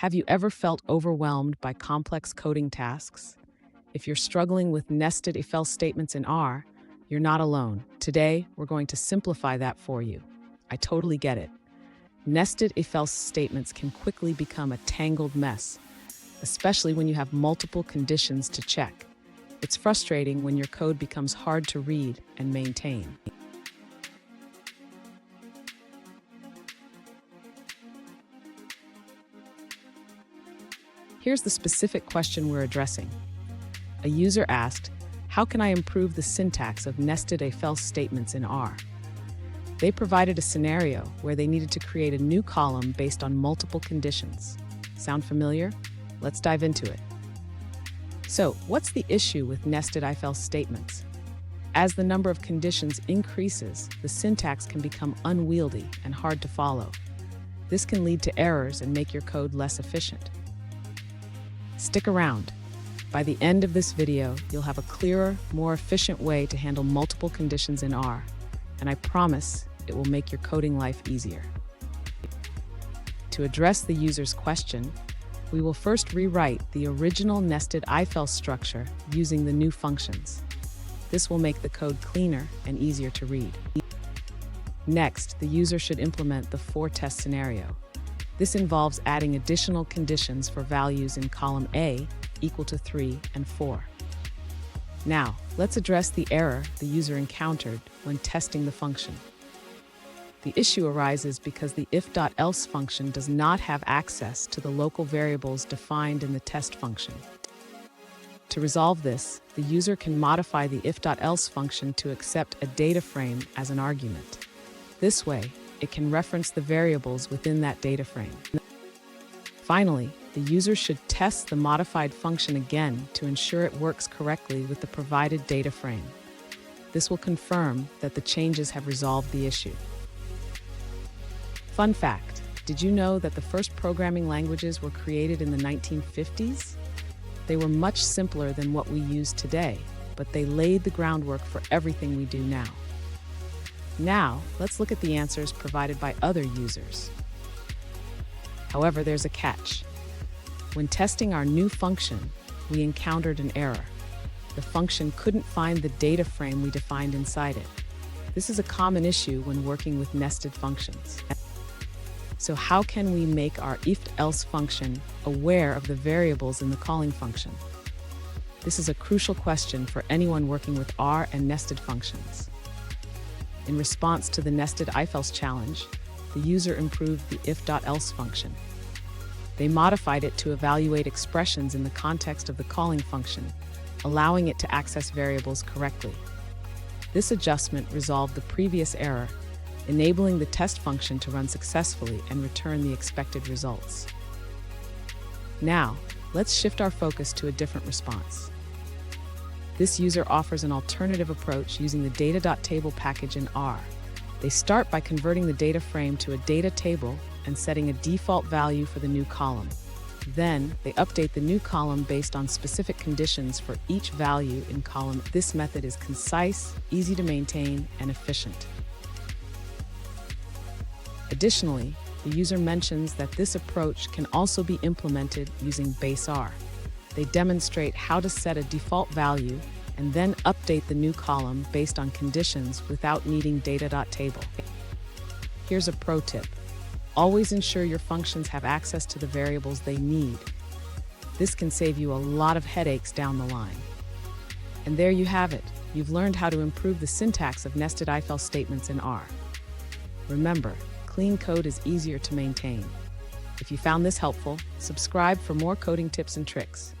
Have you ever felt overwhelmed by complex coding tasks? If you're struggling with nested if-else statements in R, you're not alone. Today, we're going to simplify that for you. I totally get it. Nested if-else statements can quickly become a tangled mess, especially when you have multiple conditions to check. It's frustrating when your code becomes hard to read and maintain. Here's the specific question we're addressing. A user asked, how can I improve the syntax of nested if-else statements in R? They provided a scenario where they needed to create a new column based on multiple conditions. Sound familiar? Let's dive into it. So, what's the issue with nested if-else statements? As the number of conditions increases, the syntax can become unwieldy and hard to follow. This can lead to errors and make your code less efficient. Stick around. By the end of this video, you'll have a clearer, more efficient way to handle multiple conditions in R, and I promise it will make your coding life easier. To address the user's question, we will first rewrite the original nested if-else structure using the new functions. This will make the code cleaner and easier to read. Next, the user should implement the for-test scenario. This involves adding additional conditions for values in column A equal to 3 and 4. Now, let's address the error the user encountered when testing the function. The issue arises because the if.else function does not have access to the local variables defined in the test function. To resolve this, the user can modify the if.else function to accept a data frame as an argument. This way, it can reference the variables within that data frame. Finally, the user should test the modified function again to ensure it works correctly with the provided data frame. This will confirm that the changes have resolved the issue. Fun fact, did you know that the first programming languages were created in the 1950s? They were much simpler than what we use today, but they laid the groundwork for everything we do now. Now, let's look at the answers provided by other users. However, there's a catch. When testing our new function, we encountered an error. The function couldn't find the data frame we defined inside it. This is a common issue when working with nested functions. So how can we make our if-else function aware of the variables in the calling function? This is a crucial question for anyone working with R and nested functions. In response to the nested if-else challenge, the user improved the if.else function. They modified it to evaluate expressions in the context of the calling function, allowing it to access variables correctly. This adjustment resolved the previous error, enabling the test function to run successfully and return the expected results. Now, let's shift our focus to a different response. This user offers an alternative approach using the data.table package in R. They start by converting the data frame to a data table and setting a default value for the new column. Then, they update the new column based on specific conditions for each value in column. This method is concise, easy to maintain, and efficient. Additionally, the user mentions that this approach can also be implemented using base R. They demonstrate how to set a default value and then update the new column based on conditions without needing data.table. Here's a pro tip. Always ensure your functions have access to the variables they need. This can save you a lot of headaches down the line. And there you have it. You've learned how to improve the syntax of nested if-else statements in R. Remember, clean code is easier to maintain. If you found this helpful, subscribe for more coding tips and tricks.